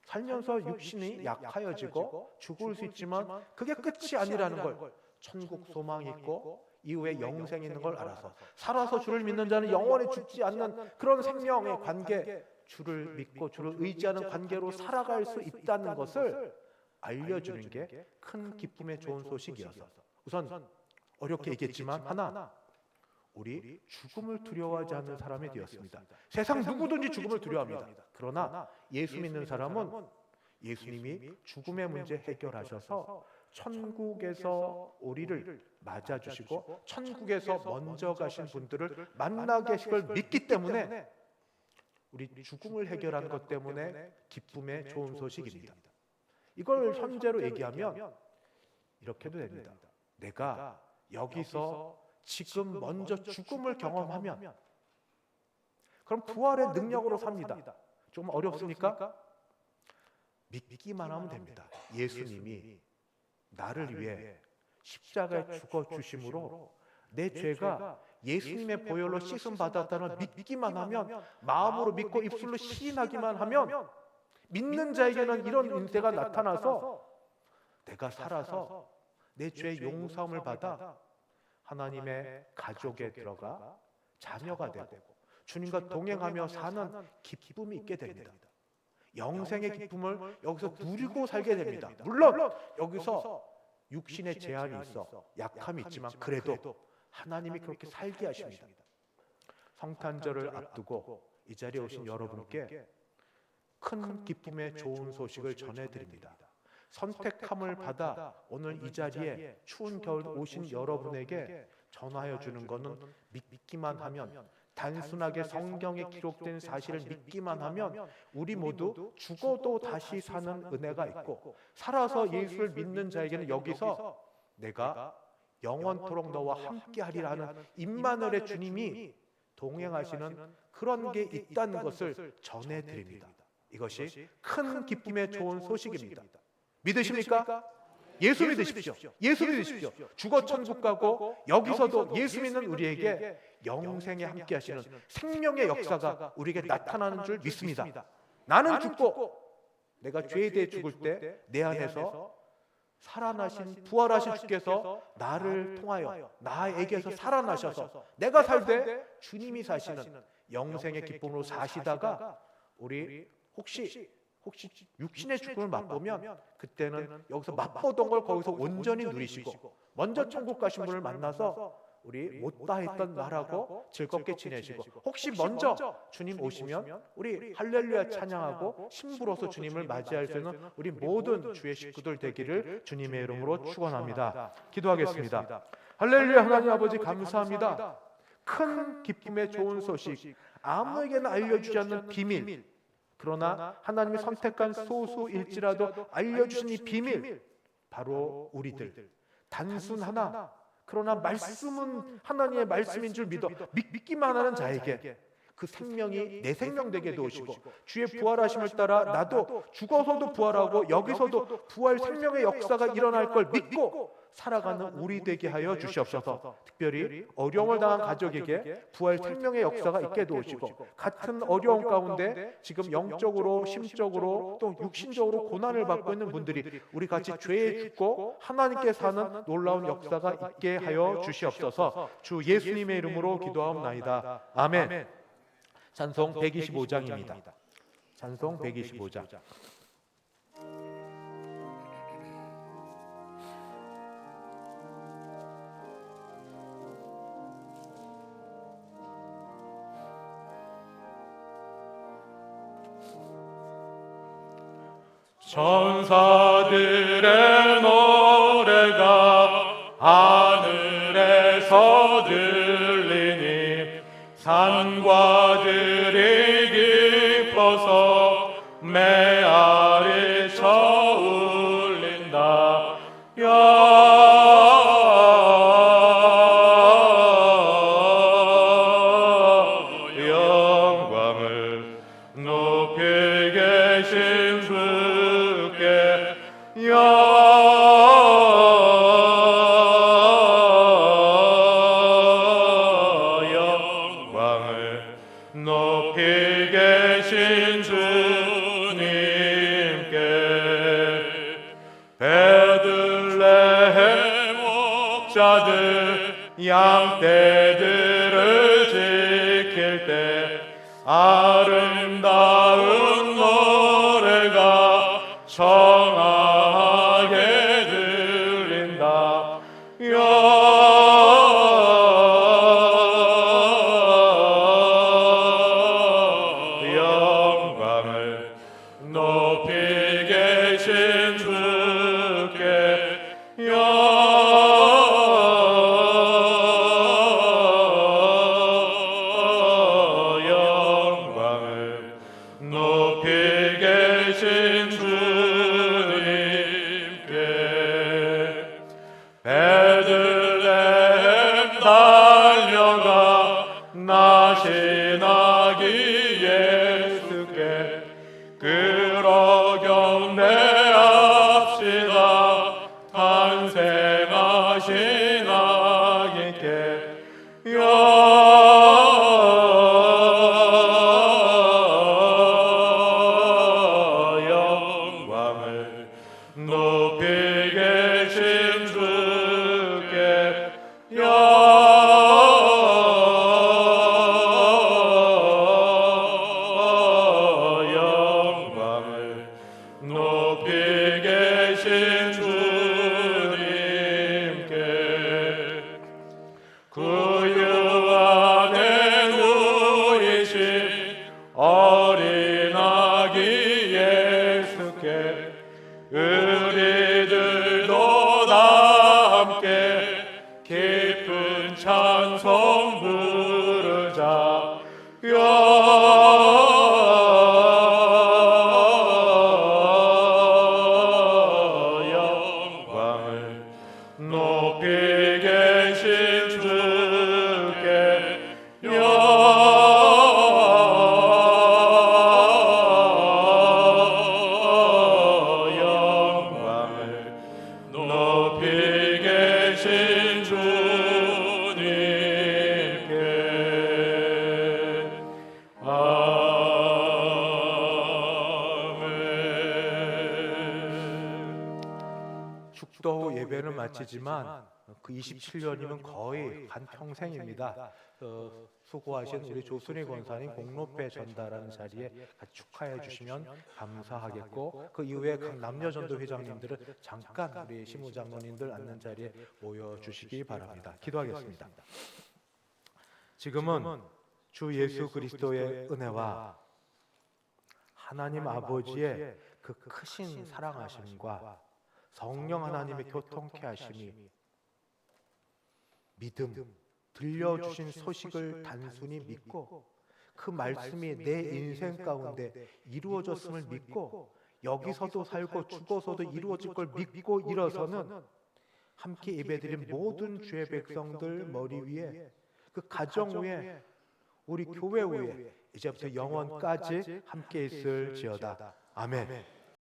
살면서 육신이 약하여지고 죽을 수 있지만 그게 끝이 아니라는 걸, 천국 소망이 있고 이후에 영생이 있는 걸 알아서 살아서 주를 믿는 자는 영원히 죽지 않는 그런 생명의 관계, 주를 믿고 주를 의지하는 관계로 살아갈 수 있다는 것을 알려주는 게 큰 기쁨의 좋은 소식이어서, 우선 어렵게 얘기했지만 하나, 우리 죽음을 두려워하지 않는 사람이 되었습니다. 세상 누구든지 죽음을 두려워합니다. 그러나 예수 믿는 사람은 예수님이 죽음의 문제 해결하셔서 천국에서 우리를 맞아주시고 천국에서 먼저 가신 분들을 만나 계시걸 믿기 때문에 우리 죽음을 해결한 것 때문에 기쁨의 좋은 소식입니다. 이걸 현재로 얘기하면 이렇게도 됩니다. 내가 여기서 지금 먼저 죽음을 경험하면 그럼 부활의 능력으로 삽니다. 좀 어렵습니까? 믿기만 하면 됩니다. 예수님이 나를 위해 십자가에 죽어 주심으로 내 죄가 예수님의 보혈로 씻음 받았다는 믿기만 하면, 마음으로 믿고 입술로 시인하기만 하면 믿는 자에게는 이런 은혜가 나타나서 내가 살아서 내 죄의 용서함을 받아 하나님의 가족에 들어가 자녀가 되고 주님과 동행하며 사는 기쁨이 있게 됩니다. 영생의 기쁨을 여기서 누리고 살게 됩니다. 물론 여기서 육신의 제한이 있어, 약함이 있지만 그래도 하나님이 그렇게 살게 하십니다. 성탄절을 앞두고 이 자리에 오신 여러분께 큰 기쁨의 좋은 소식을 전해드립니다. 선택함을 받아 오늘 이 자리에 추운 겨울 오신 여러분에게 전하여 주는 것은 믿기만 하면, 단순하게 성경에 기록된 사실을 믿기만 하면 우리 모두 죽어도 다시 사는 은혜가 있고, 살아서 예수를 믿는 자에게는 여기서 내가 영원토록 너와 함께하리라 하는 임마누엘의 주님이 동행하시는 그런 게 있다는 것을 전해드립니다. 이것이 큰 기쁨의 좋은 소식입니다. 믿으십니까? 예수 믿으십시오. 예수 믿으십시오. 죽어 천국 가고 여기서도 예수 믿는 우리에게 영생에 함께 하시는 생명의 역사가 우리에게 나타나는 줄 믿습니다. 나는 죽고 내가 죄에 대해 죽을 때 내 안에서 살아나신 부활하신 주께서 나를 통하여 나에게서 살아나셔서 내가 살되 주님이 사시는 영생의 기쁨으로 사시다가 우리 혹시 육신의 죽음을 맛보면 그때는 여기서 맛보던 걸 거기서 온전히 누리시고 먼저 천국 가신 분을 만나서 우리 못다 했던 말하고 즐겁게 지내시고, 혹시 먼저 주님 오시면 우리 할렐루야 찬양하고 심부로서 주님을 맞이할 수 있는 우리 모든 주의 식구들 되기를 주님의 이름으로 축원합니다. 기도하겠습니다. 할렐루야. 하나님 아버지 감사합니다. 큰 기쁨의 좋은 소식, 아무에게나 알려주지 않는 비밀, 그러나 하나님이 선택한 소수일지라도 알려주신 이 비밀, 바로 우리들 단순 하나, 그러나 말씀은 하나님의 말씀인 줄 믿기만 하는 자에게 그 생명이 내 생명 되게 도우시고, 주의 부활하심을 따라 나도 죽어서도 부활하고 여기서도 부활 생명의 역사가 일어날 걸 믿고 살아가는 우리 되게 하여 주시옵소서. 특별히 어려움을 당한 가족에게 부활 생명의 역사가 있게 도우시고, 같은 어려움 가운데 지금 영적으로 심적으로 또 육신적으로 고난을 받고 있는 분들이 우리 같이 죄에 죽고 하나님께 사는 놀라운 역사가 있게 하여 주시옵소서. 주 예수님의 이름으로 기도하옵나이다. 아멘. 찬송 125장입니다. 찬송 125장. 천사들의 노래가 하늘에서 들리니 산과 들이 깊어서 메아리 목자들 양떼들을 지킬 때 아름다운 노래가 청하게 들린다. 영광을 높이 계신 주께 영광을 높이 계신 주님께 베들레헴 달려가 나신 아기 예수께 그러 경배합시다. 탄생하신 아기께 영광을 높이 계신 주께 영광을 높이 계신 주님께 구유 안에 누이신 어린 아기 예수께 우리들도 다 함께 깊은 찬송 부르자. 영광을 높이 계신 주께 영광을 높이 계신 주님께 아멘. 축도 후 예배는 마치지만 그 27년이면 거의 한 평생입니다. 수고하신 우리 조순희 권사님 공로패 전달하는 자리에 같이 축하해 주시면 감사하겠고, 그 이후에 각 남녀전도 회장님들은 잠깐 우리 시무장로님들 앉는 자리에 모여 주시기 바랍니다. 기도하겠습니다. 지금은 주 예수 그리스도의 은혜와 하나님 아버지의 그 크신 사랑하심과 성령 하나님의 교통케 하심이 믿음, 들려주신 소식을 단순히 믿고 그 말씀이 내 인생 가운데 이루어졌음을 믿고 여기서도 살고 죽어서도 이루어질 걸 믿고 일어서는 함께 예배드린 모든 주의 백성들 머리 위에, 그 가정 위에, 우리 교회 위에 이제부터 영원까지 함께 있을지어다. 아멘.